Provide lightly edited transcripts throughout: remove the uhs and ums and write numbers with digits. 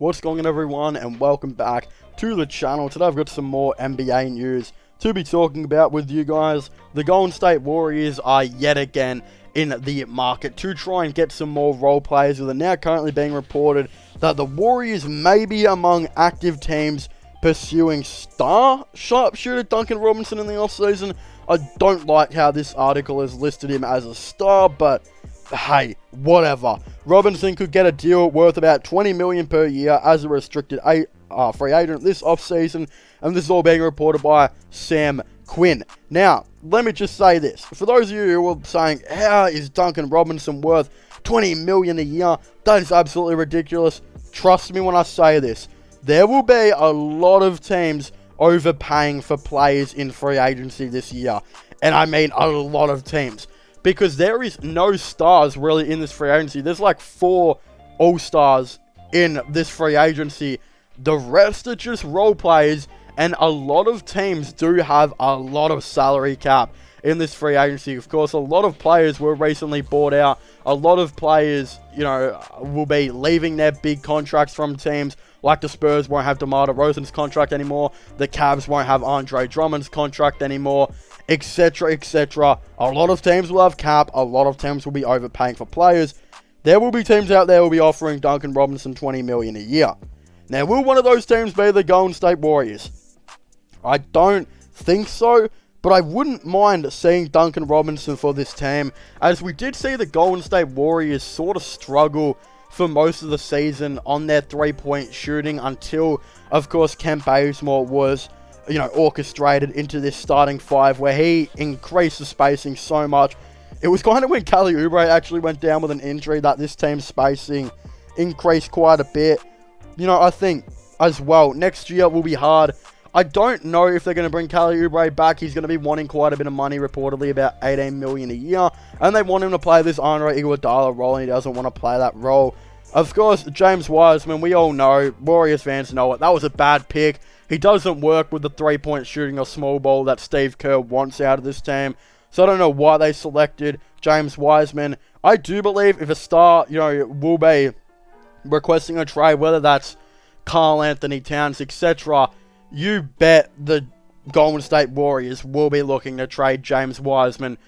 What's going on, everyone, and welcome back to the channel. Today I've got some more NBA news to be talking about with you guys. The Golden State Warriors are yet again in the market to try and get some more role players, with it now currently being reported that the Warriors may be among active teams pursuing star sharpshooter Duncan Robinson in the offseason. I don't like how this article has listed him as a star, but hey, whatever. Robinson could get a deal worth about $20 million per year as a restricted free agent this offseason, and this is all being reported by Sam Quinn. Now, let me just say this. For those of you who are saying, how is Duncan Robinson worth $20 million a year? That is absolutely ridiculous. Trust me when I say this. There will be a lot of teams overpaying for players in free agency this year. And I mean a lot of teams. Because there is no stars really in this free agency. There's like 4 all-stars in this free agency. The rest are just role players. And a lot of teams do have a lot of salary cap in this free agency. Of course, a lot of players were recently bought out. A lot of players, will be leaving their big contracts from teams. Like the Spurs won't have DeMar DeRozan's contract anymore. The Cavs won't have Andre Drummond's contract anymore. Etc, etc. A lot of teams will have cap. A lot of teams will be overpaying for players. There will be teams out there who will be offering Duncan Robinson $20 million a year. Now, will one of those teams be the Golden State Warriors? I don't think so, but I wouldn't mind seeing Duncan Robinson for this team, as we did see the Golden State Warriors sort of struggle for most of the season on their three-point shooting until, of course, Kent Bazemore was orchestrated into this starting 5 where he increased the spacing so much. It was kind of when Kelly Oubre actually went down with an injury that this team's spacing increased quite a bit. I think as well, next year will be hard. I don't know if they're going to bring Kelly Oubre back. He's going to be wanting quite a bit of money, reportedly about $18 million a year. And they want him to play this Andre Iguodala role, and he doesn't want to play that role. Of course, James Wiseman, we all know, Warriors fans know it, that was a bad pick. He doesn't work with the three-point shooting or small ball that Steve Kerr wants out of this team. So I don't know why they selected James Wiseman. I do believe if a star, will be requesting a trade, whether that's Karl Anthony Towns, etc., you bet the Golden State Warriors will be looking to trade James Wiseman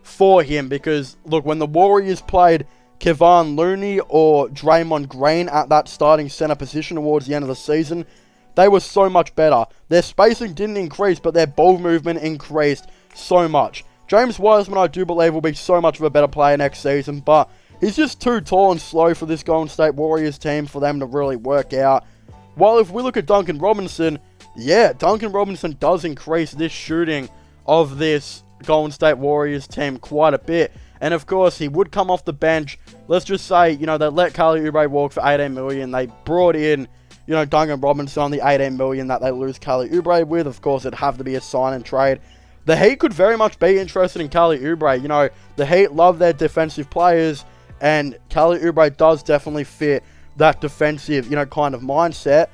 for him. Because, look, when the Warriors played Kevon Looney or Draymond Green at that starting center position towards the end of the season, they were so much better. Their spacing didn't increase, but their ball movement increased so much. James Wiseman, I do believe, will be so much of a better player next season, but he's just too tall and slow for this Golden State Warriors team for them to really work out. While if we look at Duncan Robinson, yeah, Duncan Robinson does increase this shooting of this Golden State Warriors team quite a bit. And of course, he would come off the bench. Let's just say, they let Kelly Oubre walk for $18 million. They brought in, Duncan Robinson on the $18 million that they lose Kelly Oubre with. Of course, it'd have to be a sign and trade. The Heat could very much be interested in Kelly Oubre. The Heat love their defensive players, and Kelly Oubre does definitely fit that defensive, kind of mindset.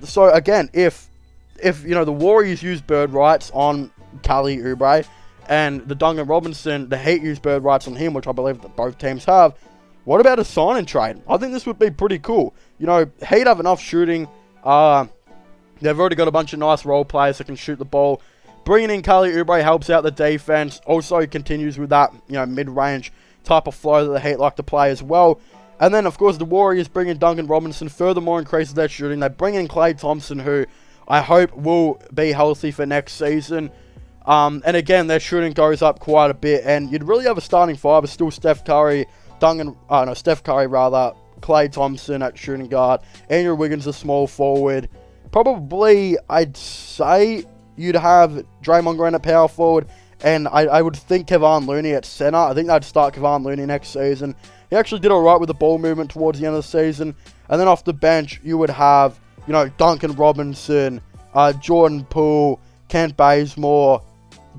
So again, if the Warriors use bird rights on Kelly Oubre, and the Duncan Robinson, the Heat use bird rights on him, which I believe that both teams have, what about a sign and trade? I think this would be pretty cool. Heat have enough shooting. They've already got a bunch of nice role players that can shoot the ball. Bringing in Kelly Oubre helps out the defense. Also continues with that, mid-range type of flow that the Heat like to play as well. And then, of course, the Warriors bring in Duncan Robinson, furthermore increases their shooting. They bring in Klay Thompson, who I hope will be healthy for next season. And again, their shooting goes up quite a bit. And you'd really have a starting 5 of still Steph Curry, Klay Thompson at shooting guard, Andrew Wiggins a small forward. Probably, I'd say you'd have Draymond Green at power forward. And I would think Kevon Looney at center. I think they'd start Kevon Looney next season. He actually did alright with the ball movement towards the end of the season. And then off the bench, you would have, Duncan Robinson, Jordan Poole, Kent Bazemore,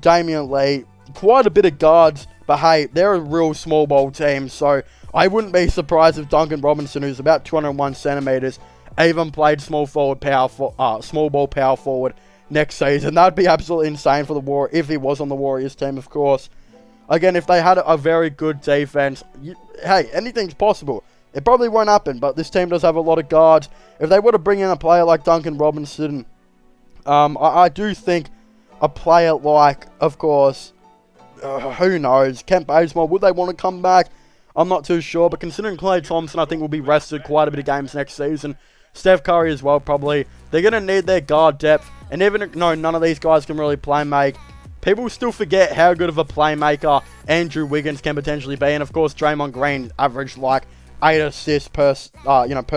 Damian Lee. Quite a bit of guards. But hey, they're a real small ball team. So I wouldn't be surprised if Duncan Robinson, who's about 201 centimeters, even played small ball power forward next season. That'd be absolutely insane for the Warriors, if he was on the Warriors team, of course. Again, if they had a very good defense, hey, anything's possible. It probably won't happen, but this team does have a lot of guards. If they were to bring in a player like Duncan Robinson, I do think a player like, of course, who knows, Kent Bazemore, would they want to come back? I'm not too sure, but considering Klay Thompson, I think will be rested quite a bit of games next season. Steph Curry as well, probably. They're going to need their guard depth, and even though none of these guys can really play make, people still forget how good of a playmaker Andrew Wiggins can potentially be, and of course, Draymond Green averaged like 8 assists per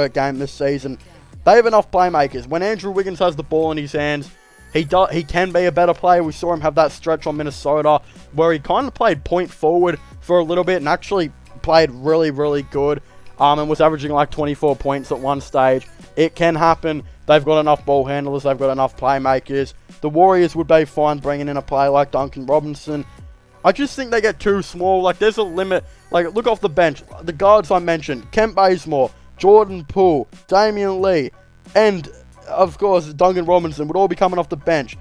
game this season. They have enough playmakers. When Andrew Wiggins has the ball in his hands, he can be a better player. We saw him have that stretch on Minnesota where he kind of played point forward for a little bit and actually played really, really good, and was averaging like 24 points at one stage. It can happen. They've got enough ball handlers. They've got enough playmakers. The Warriors would be fine bringing in a player like Duncan Robinson. I just think they get too small. Like, there's a limit. Like, look off the bench. The guards I mentioned, Kent Bazemore, Jordan Poole, Damian Lee, and, of course, Duncan Robinson would all be coming off the bench.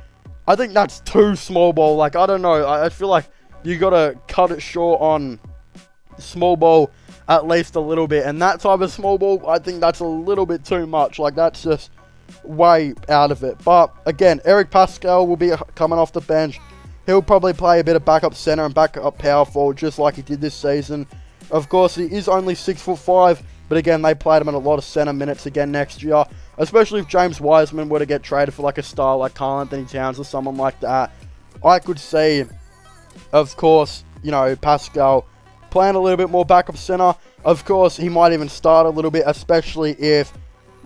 I think that's too small ball. Like, I don't know. I feel like you got to cut it short on small ball at least a little bit. And that type of small ball, I think that's a little bit too much. Like, that's just way out of it. But, again, Eric Pascal will be coming off the bench. He'll probably play a bit of backup center and backup power forward just like he did this season. Of course, he is only 6'5", but again, they played him in a lot of center minutes again next year. Especially if James Wiseman were to get traded for like a star like Karl Anthony Towns or someone like that. I could see, of course, Pascal playing a little bit more backup center. Of course, he might even start a little bit, especially if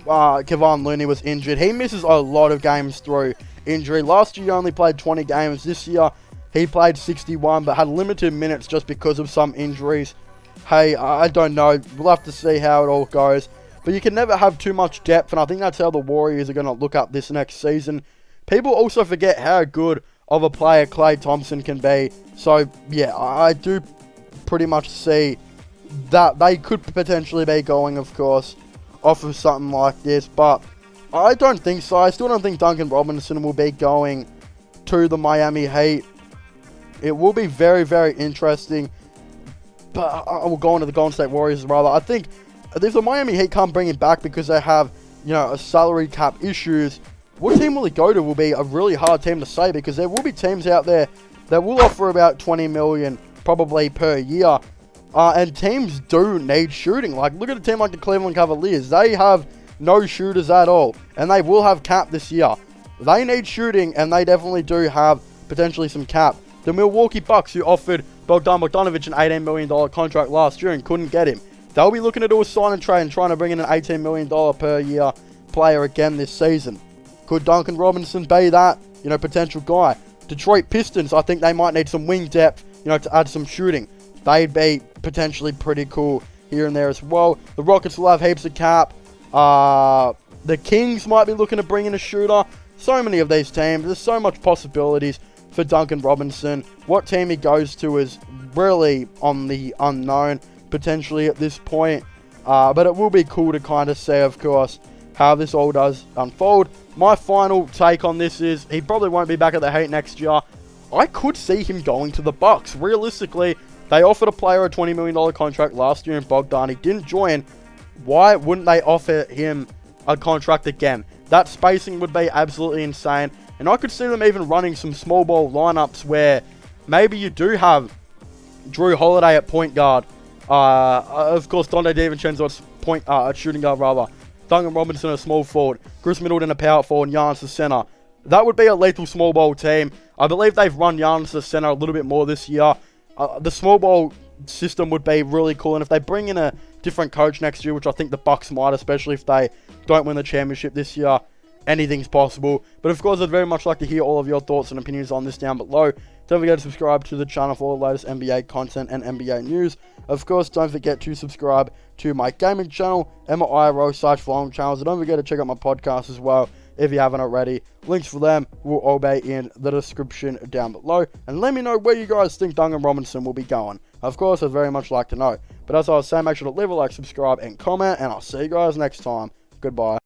Kevon Looney was injured. He misses a lot of games through injury. Last year he only played 20 games. This year he played 61 but had limited minutes just because of some injuries. Hey, I don't know. We'll have to see how it all goes. But you can never have too much depth, and I think that's how the Warriors are going to look up this next season. People also forget how good of a player Klay Thompson can be. So, yeah, I do pretty much see that they could potentially be going, of course, off of something like this. But I don't think so. I still don't think Duncan Robinson will be going to the Miami Heat. It will be very, very interesting. But I will go into the Golden State Warriors rather. I think if the Miami Heat can't bring him back because they have, a salary cap issues, what team will he go to will be a really hard team to say, because there will be teams out there that will offer about $20 million probably per year. And teams do need shooting. Like, look at a team like the Cleveland Cavaliers. They have no shooters at all, and they will have cap this year. They need shooting, and they definitely do have potentially some cap. The Milwaukee Bucks, who offered Bogdan Bogdanovic an $18 million contract last year and couldn't get him, they'll be looking to do a sign and trade and trying to bring in an $18 million per year player again this season. Could Duncan Robinson be that, potential guy? Detroit Pistons, I think they might need some wing depth, to add some shooting. They'd be potentially pretty cool here and there as well. The Rockets will have heaps of cap. The Kings might be looking to bring in a shooter. So many of these teams. There's so much possibilities for Duncan Robinson. What team he goes to is really on the unknown, potentially at this point. But it will be cool to kind of see, of course, how this all does unfold. My final take on this is he probably won't be back at the Heat next year. I could see him going to the Bucks. Realistically, they offered a player a $20 million contract last year in Bogdan. He didn't join. Why wouldn't they offer him a contract again? That spacing would be absolutely insane. And I could see them even running some small ball lineups where maybe you do have Drew Holiday at point guard. Of course, Donte DiVincenzo at shooting guard rather. Duncan Robinson a small forward. Chris Middleton a power forward. And Giannis a center. That would be a lethal small ball team. I believe they've run Giannis a center a little bit more this year. The small ball system would be really cool. And if they bring in a different coach next year, which I think the Bucks might, especially if they don't win the championship this year, anything's possible. But of course, I'd very much like to hear all of your thoughts and opinions on this down below. Don't forget to subscribe to the channel for all the latest NBA content and NBA news. Of course, don't forget to subscribe to my gaming channel and my IRL/vlog channels. And don't forget to check out my podcast as well if you haven't already. Links for them will all be in the description down below. And let me know where you guys think Duncan Robinson will be going. Of course, I'd very much like to know. But as I was saying, make sure to leave a like, subscribe, and comment. And I'll see you guys next time. Goodbye.